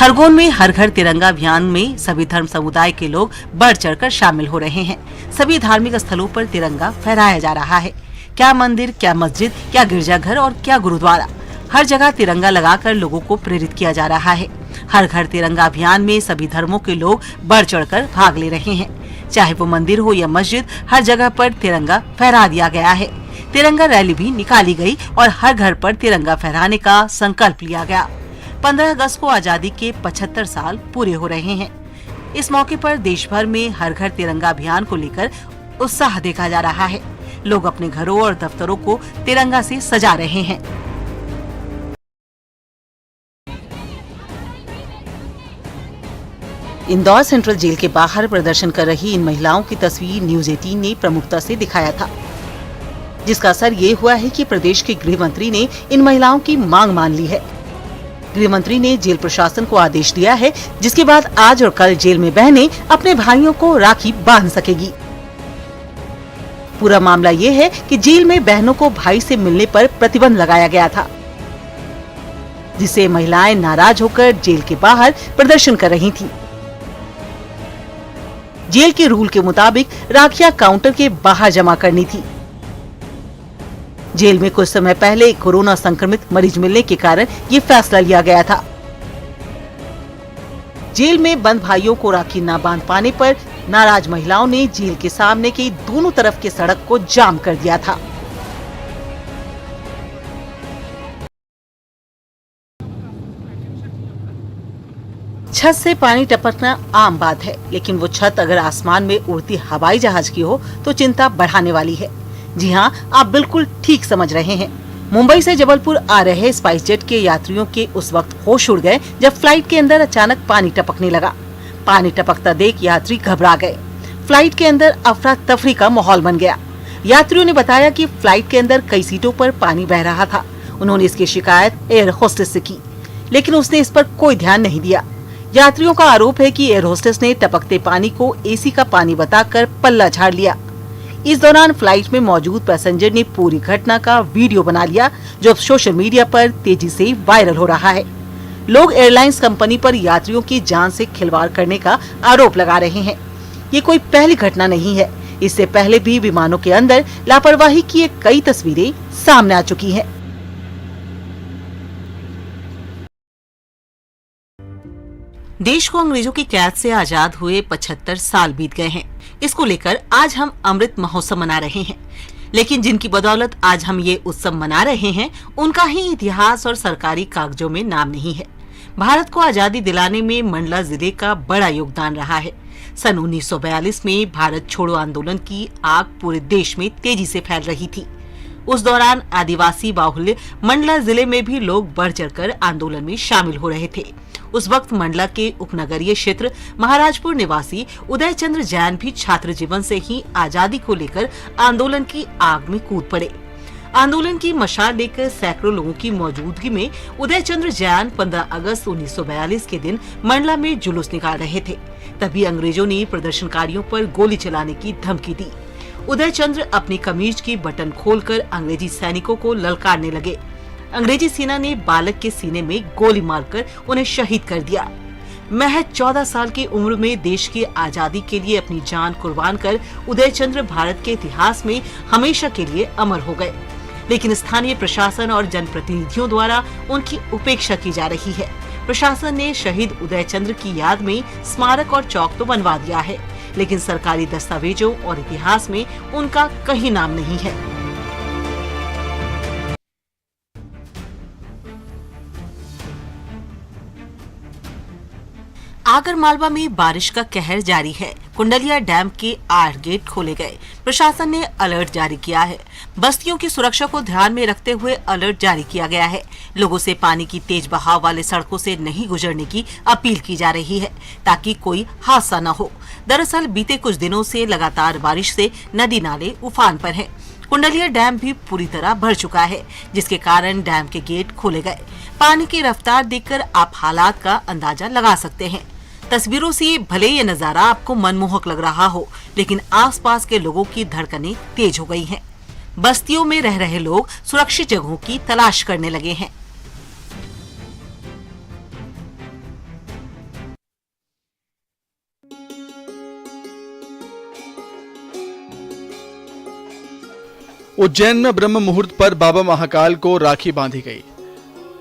खरगोन में हर घर तिरंगा अभियान में सभी धर्म समुदाय के लोग बढ़ चढ़कर शामिल हो रहे हैं। सभी धार्मिक स्थलों पर तिरंगा फहराया जा रहा है। क्या मंदिर, क्या मस्जिद, क्या गिरजाघर और क्या गुरुद्वारा, हर जगह तिरंगा लगाकर लोगों को प्रेरित किया जा रहा है। हर घर तिरंगा अभियान में सभी धर्मों के लोग बढ़ चढ़कर भाग ले रहे हैं। चाहे वो मंदिर हो या मस्जिद, हर जगह पर तिरंगा फहरा दिया गया है। तिरंगा रैली भी निकाली गई और हर घर पर तिरंगा फहराने का संकल्प लिया गया। 15 अगस्त को आजादी के 75 साल पूरे हो रहे हैं। इस मौके पर देश भर में हर घर तिरंगा अभियान को लेकर उत्साह देखा जा रहा है। लोग अपने घरों और दफ्तरों को तिरंगा से सजा रहे हैं। इंदौर सेंट्रल जेल के बाहर प्रदर्शन कर रही इन महिलाओं की तस्वीर न्यूज 18 ने प्रमुखता से दिखाया था, जिसका असर ये हुआ है कि प्रदेश के गृह मंत्री ने इन महिलाओं की मांग मान ली है। गृह मंत्री ने जेल प्रशासन को आदेश दिया है, जिसके बाद आज और कल जेल में बहनें अपने भाइयों को राखी बांध सकेगी। पूरा मामला ये है कि जेल में बहनों को भाई से मिलने पर प्रतिबंध लगाया गया था, जिससे महिलाएं नाराज होकर जेल के बाहर प्रदर्शन कर रही थीं। जेल के रूल के मुताबिक राखियां काउंटर के बाहर जमा करनी थी। जेल में कुछ समय पहले कोरोना संक्रमित मरीज मिलने के कारण ये फैसला लिया गया था। जेल में बंद भाइयों को राखी न बांध पाने पर नाराज महिलाओं ने जेल के सामने की दोनों तरफ की सड़क को जाम कर दिया था। छत से पानी टपकना आम बात है, लेकिन वो छत अगर आसमान में उड़ती हवाई जहाज की हो तो चिंता बढ़ाने वाली है। जी हाँ, आप बिल्कुल ठीक समझ रहे हैं। मुंबई से जबलपुर आ रहे स्पाइस जेट के यात्रियों के उस वक्त होश उड़ गए जब फ्लाइट के अंदर अचानक पानी टपकने लगा। पानी टपकता देख यात्री घबरा गए। फ्लाइट के अंदर अफरा तफरी का माहौल बन गया। यात्रियों ने बताया कि फ्लाइट के अंदर कई सीटों पर पानी बह रहा था। उन्होंने इसकी शिकायत एयर होस्टेस से की, लेकिन उसने इस पर कोई ध्यान नहीं दिया। यात्रियों का आरोप है कि एयर होस्टेस ने टपकते पानी को एसी का पानी बताकर पल्ला झाड़ लिया। इस दौरान फ्लाइट में मौजूद पैसेंजर ने पूरी घटना का वीडियो बना लिया, जो अब सोशल मीडिया पर तेजी से वायरल हो रहा है। लोग एयरलाइंस कंपनी पर यात्रियों की जान से खिलवाड़ करने का आरोप लगा रहे हैं। ये कोई पहली घटना नहीं है। इससे पहले भी विमानों के अंदर लापरवाही की कई तस्वीरें सामने आ चुकी हैं। देश को अंग्रेजों की कैद से आजाद हुए 75 साल बीत गए हैं। इसको लेकर आज हम अमृत महोत्सव मना रहे हैं, लेकिन जिनकी बदौलत आज हम ये उत्सव मना रहे हैं, उनका ही इतिहास और सरकारी कागजों में नाम नहीं है। भारत को आजादी दिलाने में मंडला जिले का बड़ा योगदान रहा है। सन 1942 में भारत छोड़ो आंदोलन की आग पूरे देश में तेजी से फैल रही थी। उस दौरान आदिवासी बाहुल्य मंडला जिले में भी लोग बढ़ चढ़कर आंदोलन में शामिल हो रहे थे। उस वक्त मंडला के उपनगरीय क्षेत्र महाराजपुर निवासी उदय चंद्र जैन भी छात्र जीवन से ही आजादी को लेकर आंदोलन की आग में कूद पड़े। आंदोलन की मशाल लेकर सैकड़ों लोगों की मौजूदगी में उदय चंद्र जैन 15 अगस्त 1942 के दिन मंडला में जुलूस निकाल रहे थे। तभी अंग्रेजों ने प्रदर्शनकारियों पर गोली चलाने की धमकी दी। उदय चंद्र अपनी कमीज की बटन खोलकर अंग्रेजी सैनिकों को ललकारने लगे। अंग्रेजी सेना ने बालक के सीने में गोली मारकर उन्हें शहीद कर दिया। महज 14 साल की उम्र में देश की आजादी के लिए अपनी जान कुर्बान कर उदय चंद्र भारत के इतिहास में हमेशा के लिए अमर हो गए। लेकिन स्थानीय प्रशासन और जनप्रतिनिधियों द्वारा उनकी उपेक्षा की जा रही है। प्रशासन ने शहीद उदय चंद्र की याद में स्मारक और चौक तो बनवा दिया है, लेकिन सरकारी दस्तावेजों और इतिहास में उनका कहीं नाम नहीं है। आगर मालवा में बारिश का कहर जारी है। कुंडलिया डैम के 8 गेट खोले गए। प्रशासन ने अलर्ट जारी किया है। बस्तियों की सुरक्षा को ध्यान में रखते हुए अलर्ट जारी किया गया है। लोगों से पानी की तेज बहाव वाले सड़कों से नहीं गुजरने की अपील की जा रही है, ताकि कोई हादसा न हो। दरअसल बीते कुछ दिनों से लगातार बारिश से नदी नाले उफान पर हैं। कुंडलिया डैम भी पूरी तरह भर चुका है, जिसके कारण डैम के गेट खोले गए। पानी की रफ्तार देखकर आप हालात का अंदाजा लगा सकते हैं। तस्वीरों से भले ये नजारा आपको मनमोहक लग रहा हो, लेकिन आसपास के लोगों की धड़कनें तेज हो गई हैं। बस्तियों में रह रहे लोग सुरक्षित जगहों की तलाश करने लगे हैं। उज्जैन में ब्रह्म मुहूर्त पर बाबा महाकाल को राखी बांधी गई।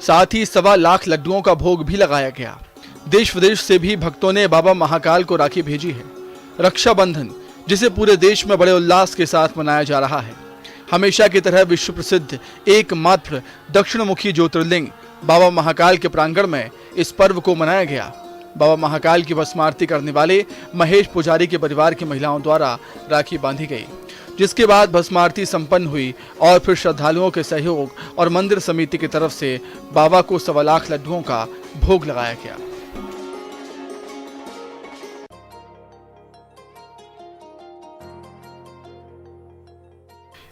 साथ ही 1.25 लाख लड्डुओं का भोग भी लगाया गया। देश विदेश से भी भक्तों ने बाबा महाकाल को राखी भेजी है। रक्षाबंधन, जिसे पूरे देश में बड़े उल्लास के साथ मनाया जा रहा है, हमेशा की तरह विश्व प्रसिद्ध एकमात्र दक्षिणमुखी ज्योतिर्लिंग बाबा महाकाल के प्रांगण में इस पर्व को मनाया गया। बाबा महाकाल की भस्म आरती करने वाले महेश पुजारी के परिवार की महिलाओं द्वारा राखी बांधी गई, जिसके बाद भस्म आरती संपन्न हुई और फिर श्रद्धालुओं के सहयोग और मंदिर समिति की तरफ से बाबा को 1.25 लाख लड्डुओं का भोग लगाया गया।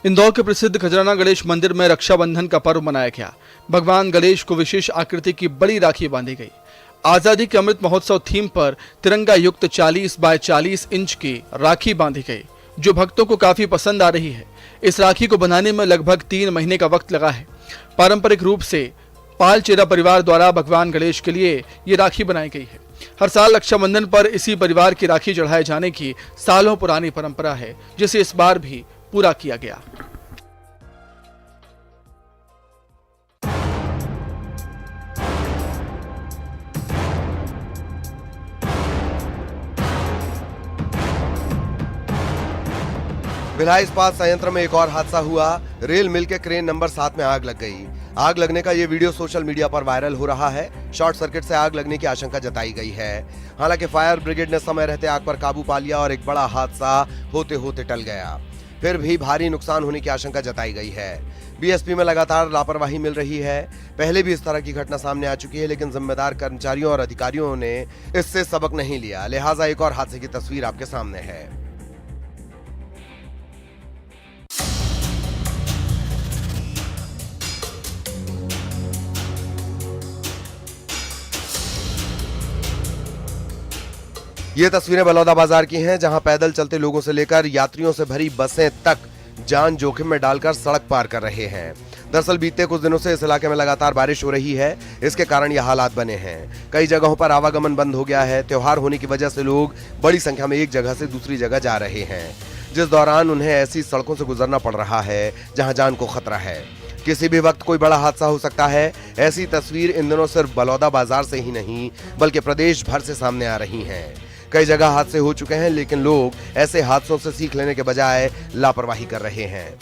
इंदौर के प्रसिद्ध खजराना गणेश मंदिर में रक्षाबंधन का पर्व मनाया गया। भगवान गणेश को विशेष आकृति की बड़ी राखी बांधी गई। आजादी के अमृत महोत्सव थीम पर तिरंगा युक्त 40 बाय 40 इंच की राखी बांधी गई, जो भक्तों को काफी पसंद आ रही है। इस राखी को बनाने में लगभग 3 महीने का वक्त लगा है। पारंपरिक रूप से पाल चेरा परिवार द्वारा भगवान गणेश के लिए ये राखी बनाई गई है। हर साल रक्षाबंधन पर इसी परिवार की राखी चढ़ाए जाने की सालों पुरानी परंपरा है, जिसे इस बार भी पूरा किया गया। भिलाई इस्पात संयंत्र में एक और हादसा हुआ। रेल मिल के क्रेन नंबर 7 में आग लग गई। आग लगने का ये वीडियो सोशल मीडिया पर वायरल हो रहा है। शॉर्ट सर्किट से आग लगने की आशंका जताई गई है। हालांकि फायर ब्रिगेड ने समय रहते आग पर काबू पा लिया और एक बड़ा हादसा होते होते टल गया। फिर भी भारी नुकसान होने की आशंका जताई गई है। बीएसपी में लगातार लापरवाही मिल रही है। पहले भी इस तरह की घटना सामने आ चुकी है, लेकिन जिम्मेदार कर्मचारियों और अधिकारियों ने इससे सबक नहीं लिया। लिहाजा एक और हादसे की तस्वीर आपके सामने है। ये तस्वीरें बलौदा बाजार की हैं, जहां पैदल चलते लोगों से लेकर यात्रियों से भरी बसें तक जान जोखिम में डालकर सड़क पार कर रहे हैं। दरअसल बीते कुछ दिनों से इस इलाके में लगातार बारिश हो रही है। इसके कारण यह हालात बने हैं। कई जगहों पर आवागमन बंद हो गया है। त्योहार होने की वजह से लोग बड़ी संख्या में एक जगह से दूसरी जगह जा रहे हैं, जिस दौरान उन्हें ऐसी सड़कों से गुजरना पड़ रहा है जहां जान को खतरा है। किसी भी वक्त कोई बड़ा हादसा हो सकता है। ऐसी तस्वीर इन दिनों सिर्फ बलौदा बाजार से ही नहीं, बल्कि प्रदेश भर से सामने आ रही हैं। कई जगह हादसे हो चुके हैं, लेकिन लोग ऐसे हादसों से सीख लेने के बजाय लापरवाही कर रहे हैं।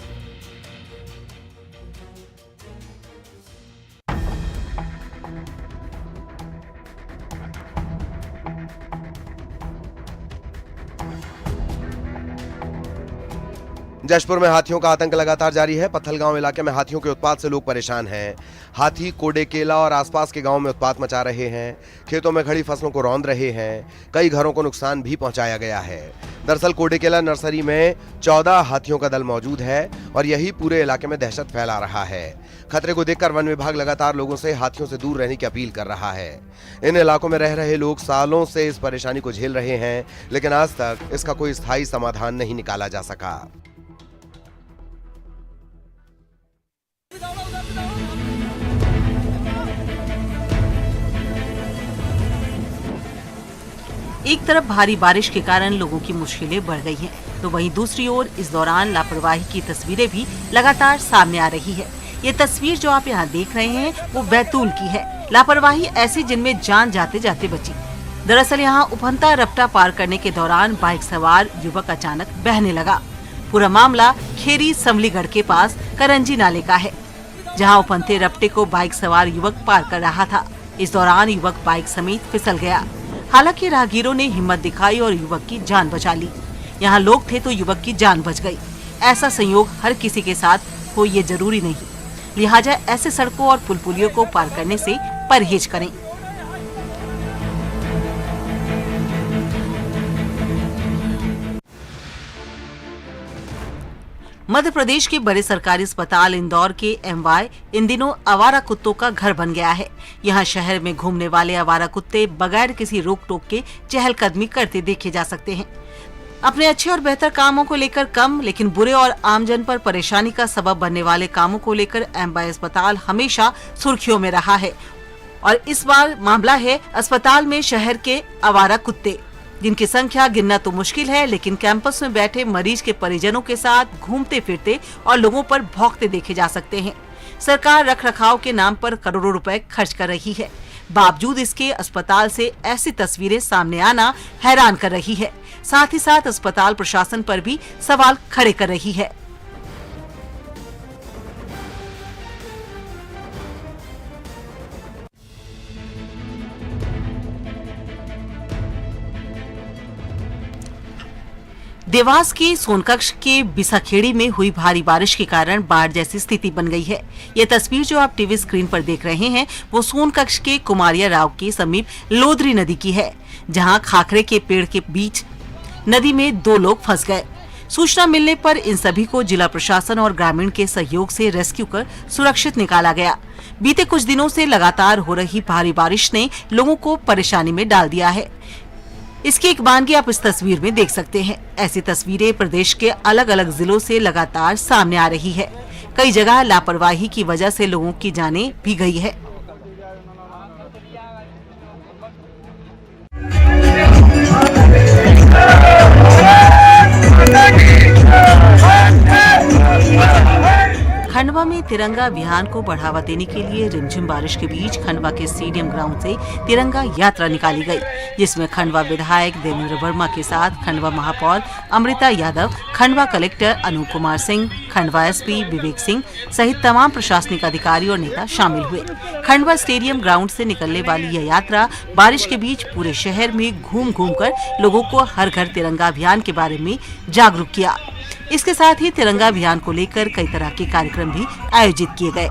जशपुर में हाथियों का आतंक लगातार जारी है। पत्थलगांव इलाके में हाथियों के उत्पात से लोग परेशान हैं। हाथी कोडेकेला और आसपास के गांवों में उत्पात मचा रहे हैं। खेतों में खड़ी फसलों को रौंद रहे हैं। कई घरों को नुकसान भी पहुंचाया गया है। दरअसल कोडेकेला नर्सरी में 14 हाथियों का दल मौजूद है और यही पूरे इलाके में दहशत फैला रहा है। खतरे को देखकर वन विभाग लगातार लोगों से हाथियों से दूर रहने की अपील कर रहा है। इन इलाकों में रह रहे लोग सालों से इस परेशानी को झेल रहे हैं, लेकिन आज तक इसका कोई स्थायी समाधान नहीं निकाला जा सका। एक तरफ भारी बारिश के कारण लोगों की मुश्किलें बढ़ गई हैं, तो वहीं दूसरी ओर इस दौरान लापरवाही की तस्वीरें भी लगातार सामने आ रही है। ये तस्वीर जो आप यहाँ देख रहे हैं वो बैतूल की है। लापरवाही ऐसी जिनमें जान जाते जाते बची। दरअसल यहाँ उफनता रपटा पार करने के दौरान बाइक सवार युवक अचानक बहने लगा। पूरा मामला खेरी समलीगढ़ के पास करंजी नाले का है, जहाँ उफनते रपटे को बाइक सवार युवक पार कर रहा था। इस दौरान युवक बाइक समेत फिसल गया। हालांकि राहगीरों ने हिम्मत दिखाई और युवक की जान बचा ली। यहाँ लोग थे तो युवक की जान बच गई। ऐसा संयोग हर किसी के साथ हो ये जरूरी नहीं, लिहाजा ऐसे सड़कों और पुल पुलियों को पार करने से परहेज करें। मध्य प्रदेश के बड़े सरकारी अस्पताल इंदौर के एमवाय इन दिनों आवारा कुत्तों का घर बन गया है। यहाँ शहर में घूमने वाले आवारा कुत्ते बगैर किसी रोक टोक के चहलकदमी करते देखे जा सकते हैं। अपने अच्छे और बेहतर कामों को लेकर कम, लेकिन बुरे और आमजन पर परेशानी का सबब बनने वाले कामों को लेकर एमवाय अस्पताल हमेशा सुर्खियों में रहा है। और इस बार मामला है अस्पताल में शहर के आवारा कुत्ते। जिनकी संख्या गिनना तो मुश्किल है, लेकिन कैंपस में बैठे मरीज के परिजनों के साथ घूमते फिरते और लोगों पर भौंकते देखे जा सकते हैं। सरकार रखरखाव के नाम पर करोड़ों रुपए खर्च कर रही है, बावजूद इसके अस्पताल से ऐसी तस्वीरें सामने आना हैरान कर रही है। साथ ही साथ अस्पताल प्रशासन पर भी सवाल खड़े कर रही है। देवास के सोनकक्ष के बिसाखेड़ी में हुई भारी बारिश के कारण बाढ़ जैसी स्थिति बन गई है। ये तस्वीर जो आप टीवी स्क्रीन पर देख रहे हैं वो सोनकक्ष के कुमारिया राव के समीप लोधरी नदी की है, जहां खाखरे के पेड़ के बीच नदी में 2 लोग फंस गए। सूचना मिलने पर इन सभी को जिला प्रशासन और ग्रामीण के सहयोग से रेस्क्यू कर सुरक्षित निकाला गया। बीते कुछ दिनों से लगातार हो रही भारी बारिश ने लोगों को परेशानी में डाल दिया है। इसकी एक वानगी आप इस तस्वीर में देख सकते हैं। ऐसी तस्वीरें प्रदेश के अलग अलग जिलों से लगातार सामने आ रही है। कई जगह लापरवाही की वजह से लोगों की जानें भी गई है। खंडवा में तिरंगा अभियान को बढ़ावा देने के लिए रिमझिम बारिश के बीच खंडवा के स्टेडियम ग्राउंड से तिरंगा यात्रा निकाली गई, जिसमें खंडवा विधायक देवेंद्र वर्मा के साथ खंडवा महापौर अमृता यादव, खंडवा कलेक्टर अनूप कुमार सिंह, खंडवा एसपी विवेक सिंह सहित तमाम प्रशासनिक अधिकारी और नेता शामिल हुए। खंडवा स्टेडियम ग्राउंड से निकलने वाली यह यात्रा बारिश के बीच पूरे शहर में घूम घूम कर लोगों को हर घर तिरंगा अभियान के बारे में जागरूक किया। इसके साथ ही तिरंगा अभियान को लेकर कई तरह के कार्यक्रम भी आयोजित किए गए।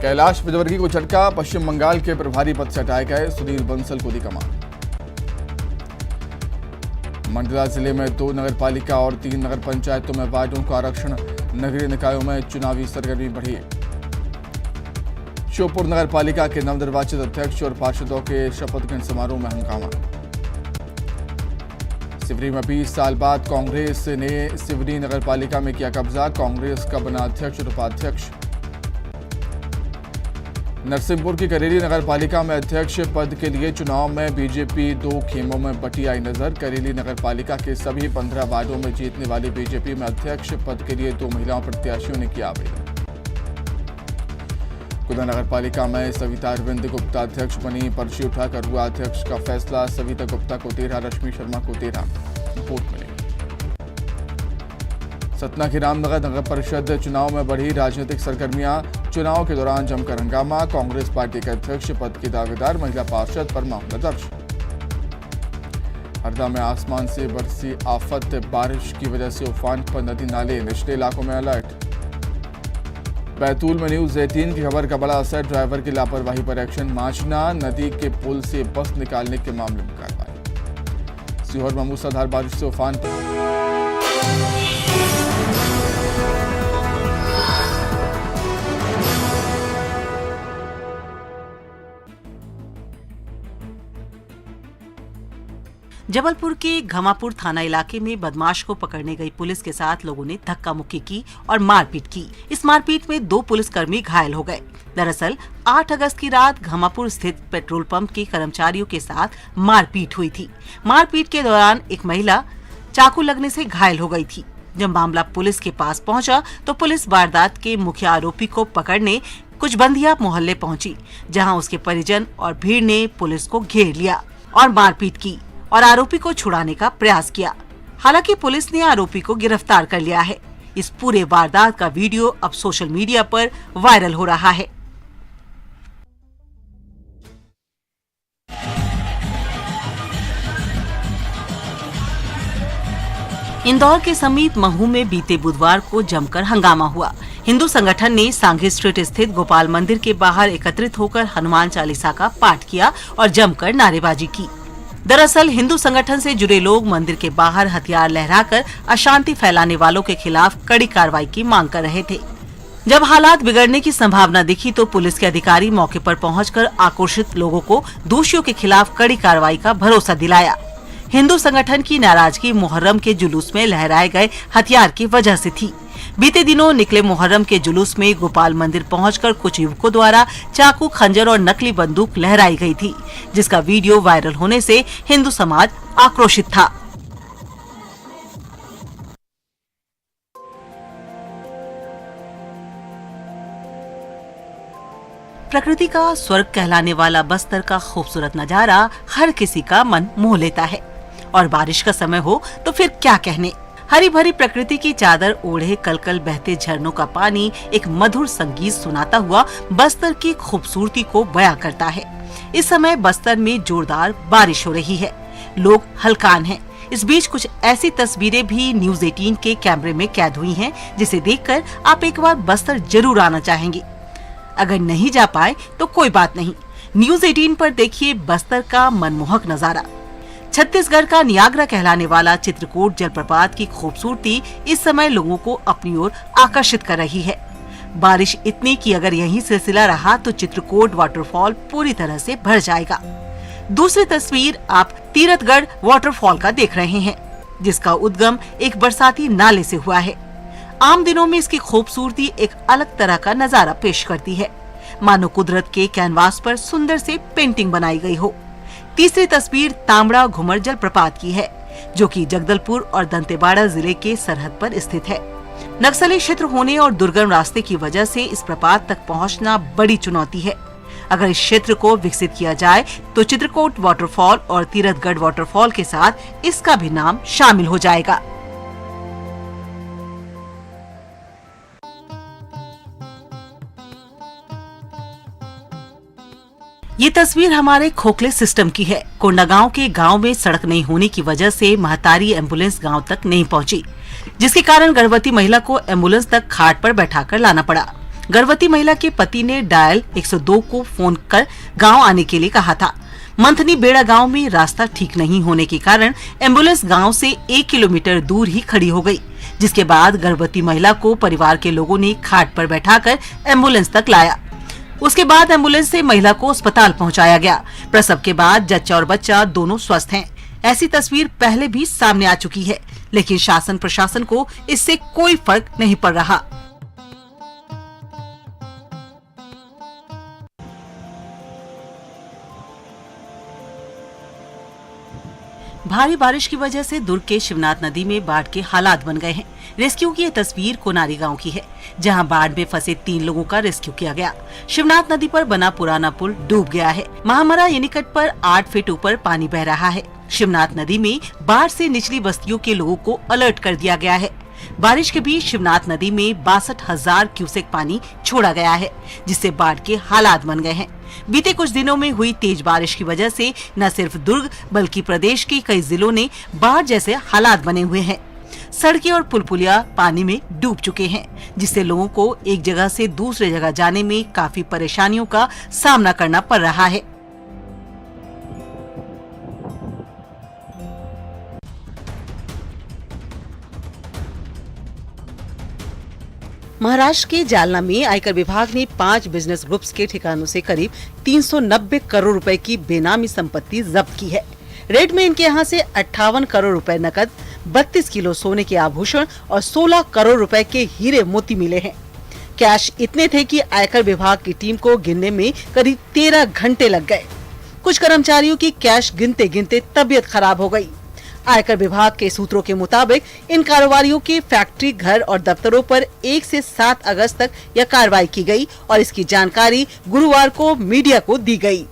कैलाश विजयवर्गीय को झटका, पश्चिम बंगाल के प्रभारी पद से हटाए गए, सुनील बंसल को दी कमान। मंडला जिले में 2 नगरपालिका और 3 नगर पंचायतों में वार्डों का आरक्षण, नगरीय निकायों में चुनावी सरगर्मी बढ़ी। श्योपुर नगरपालिका के नवनिर्वाचित अध्यक्ष और पार्षदों के शपथ ग्रहण समारोह में हंगामा। सिवनी में 20 साल बाद कांग्रेस ने सिवनी नगरपालिका में किया कब्जा, कांग्रेस का बना अध्यक्ष और उपाध्यक्ष। नरसिंहपुर की करेली नगरपालिका में अध्यक्ष पद के लिए चुनाव में बीजेपी 2 खेमों में बटी आई नजर। करेली नगरपालिका के सभी 15 वार्डों में जीतने वाली बीजेपी में अध्यक्ष पद के लिए 2 महिला प्रत्याशियों ने किया आवेदन। गुना नगरपालिका में सविता अरविंद गुप्ता अध्यक्ष बनी, पर्ची उठाकर हुआ अध्यक्ष का फैसला। सविता गुप्ता को 13, रश्मि शर्मा को 13 वोट मिले। सतना की रामनगर नगर परिषद चुनाव में बढ़ी राजनीतिक सरगर्मियां, चुनाव के दौरान जमकर हंगामा। कांग्रेस पार्टी के अध्यक्ष पद की दावेदार महिला पार्षद पर मामला दर्ज। हरदा में आसमान से बरसी आफत, बारिश की वजह से उफान पर नदी नाले, निचले इलाकों में अलर्ट। बैतूल में न्यूज 18 की खबर का बड़ा असर, ड्राइवर की लापरवाही पर एक्शन। मांझना नदी के पुल से बस निकालने के मामले में कार्रवाई। सीहोर में मूसलाधार बारिश से उफान पर जबलपुर के घमापुर थाना इलाके में बदमाश को पकड़ने गई पुलिस के साथ लोगों ने धक्का मुक्की की और मारपीट की। इस मारपीट में 2 पुलिसकर्मी घायल हो गए। दरअसल 8 अगस्त की रात घमापुर स्थित पेट्रोल पंप के कर्मचारियों के साथ मारपीट हुई थी। मारपीट के दौरान एक महिला चाकू लगने से घायल हो गई थी। जब मामला पुलिस के पास पहुंचा तो पुलिस वारदात के मुख्य आरोपी को पकड़ने कुछ बंदिया मोहल्ले पहुंची, जहां उसके परिजन और भीड़ ने पुलिस को घेर लिया और मारपीट की और आरोपी को छुड़ाने का प्रयास किया। हालांकि पुलिस ने आरोपी को गिरफ्तार कर लिया है। इस पूरे वारदात का वीडियो अब सोशल मीडिया पर वायरल हो रहा है। इंदौर के समीप महू में बीते बुधवार को जमकर हंगामा हुआ। हिंदू संगठन ने सांघी स्ट्रीट स्थित गोपाल मंदिर के बाहर एकत्रित होकर हनुमान चालीसा का पाठ किया और जमकर नारेबाजी की। दरअसल हिंदू संगठन से जुड़े लोग मंदिर के बाहर हथियार लहराकर अशांति फैलाने वालों के खिलाफ कड़ी कार्रवाई की मांग कर रहे थे। जब हालात बिगड़ने की संभावना दिखी तो पुलिस के अधिकारी मौके पर पहुंचकर आक्रोशित लोगों को दोषियों के खिलाफ कड़ी कार्रवाई का भरोसा दिलाया। हिंदू संगठन की नाराजगी मुहर्रम के जुलूस में लहराए गए हथियार की वजह से थी। बीते दिनों निकले मुहर्रम के जुलूस में गोपाल मंदिर पहुंचकर कुछ युवकों द्वारा चाकू, खंजर और नकली बंदूक लहराई गई थी, जिसका वीडियो वायरल होने से हिंदू समाज आक्रोशित था। प्रकृति का स्वर्ग कहलाने वाला बस्तर का खूबसूरत नजारा हर किसी का मन मोह लेता है और बारिश का समय हो तो फिर क्या कहने। हरी भरी प्रकृति की चादर ओढ़े कलकल बहते झरनों का पानी एक मधुर संगीत सुनाता हुआ बस्तर की खूबसूरती को बयां करता है। इस समय बस्तर में जोरदार बारिश हो रही है, लोग हलकान हैं। इस बीच कुछ ऐसी तस्वीरें भी न्यूज़ 18 के कैमरे में कैद हुई हैं, जिसे देखकर आप एक बार बस्तर जरूर आना चाहेंगे। अगर नहीं जा पाए तो कोई बात नहीं, न्यूज़ 18 पर देखिए बस्तर का मनमोहक नजारा। छत्तीसगढ़ का नियाग्रा कहलाने वाला चित्रकूट जलप्रपात की खूबसूरती इस समय लोगों को अपनी ओर आकर्षित कर रही है। बारिश इतनी कि अगर यही सिलसिला रहा तो चित्रकूट वाटरफॉल पूरी तरह से भर जाएगा। दूसरी तस्वीर आप तीरथगढ़ वाटरफॉल का देख रहे हैं, जिसका उद्गम एक बरसाती नाले से हुआ है। आम दिनों में इसकी खूबसूरती एक अलग तरह का नजारा पेश करती है, मानो कुदरत के कैनवास पर सुंदर से पेंटिंग बनाई गई हो। तीसरी तस्वीर तांबड़ा घुमर जलप्रपात की है, जो कि जगदलपुर और दंतेवाड़ा जिले के सरहद पर स्थित है। नक्सली क्षेत्र होने और दुर्गम रास्ते की वजह से इस प्रपात तक पहुंचना बड़ी चुनौती है। अगर इस क्षेत्र को विकसित किया जाए तो चित्रकूट वाटरफॉल और तीरथगढ़ वाटरफॉल के साथ इसका भी नाम शामिल हो जाएगा। ये तस्वीर हमारे खोखले सिस्टम की है। कोंडागांव के गांव में सड़क नहीं होने की वजह से महतारी एम्बुलेंस गांव तक नहीं पहुंची, जिसके कारण गर्भवती महिला को एम्बुलेंस तक खाट पर बैठाकर लाना पड़ा। गर्भवती महिला के पति ने डायल 102 को फोन कर गांव आने के लिए कहा था। मंथनी बेड़ा गांव में रास्ता ठीक नहीं होने के कारण एम्बुलेंस गांव से 1 किलोमीटर दूर ही खड़ी हो गई, जिसके बाद गर्भवती महिला को परिवार के लोगों ने खाट पर बैठाकर एम्बुलेंस तक लाया। उसके बाद एम्बुलेंस से महिला को अस्पताल पहुंचाया गया। प्रसव के बाद जच्चा और बच्चा दोनों स्वस्थ हैं। ऐसी तस्वीर पहले भी सामने आ चुकी है, लेकिन शासन प्रशासन को इससे कोई फर्क नहीं पड़ रहा। भारी बारिश की वजह से दुर्ग के शिवनाथ नदी में बाढ़ के हालात बन गए हैं। रेस्क्यू की यह तस्वीर कोनारी गांव की है, जहां बाढ़ में फंसे 3 लोगों का रेस्क्यू किया गया। शिवनाथ नदी पर बना पुराना पुल डूब गया है। महामरा एनीकट पर 8 फीट ऊपर पानी बह रहा है। शिवनाथ नदी में बाढ़ से निचली बस्तियों के लोगों को अलर्ट कर दिया गया है। बारिश के बीच शिवनाथ नदी में 62,000 क्यूसेक पानी छोड़ा गया है, जिससे बाढ़ के हालात बन गए हैं। बीते कुछ दिनों में हुई तेज बारिश की वजह से न सिर्फ दुर्ग बल्कि प्रदेश के कई जिलों ने बाढ़ जैसे हालात बने हुए हैं। सड़कें और पुल-पुलिया पानी में डूब चुके हैं, जिससे लोगों को एक जगह से दूसरे जगह जाने में काफी परेशानियों का सामना करना पड़ रहा है। महाराष्ट्र के जालना में आयकर विभाग ने 5 बिजनेस ग्रुप्स के ठिकानों से करीब 390 करोड़ रुपए की बेनामी संपत्ति जब्त की है। रेड में इनके यहाँ से 58 करोड़ रुपए नकद, 32 किलो सोने के आभूषण और 16 करोड़ रुपए के हीरे मोती मिले हैं। कैश इतने थे कि आयकर विभाग की टीम को गिनने में करीब 13 घंटे लग गए। कुछ कर्मचारियों की कैश गिनते गिनते तबीयत खराब हो गई। आयकर विभाग के सूत्रों के मुताबिक इन कारोबारियों के फैक्ट्री, घर और दफ्तरों पर 1 से 7 अगस्त तक यह कार्रवाई की गई और इसकी जानकारी गुरुवार को मीडिया को दी गई।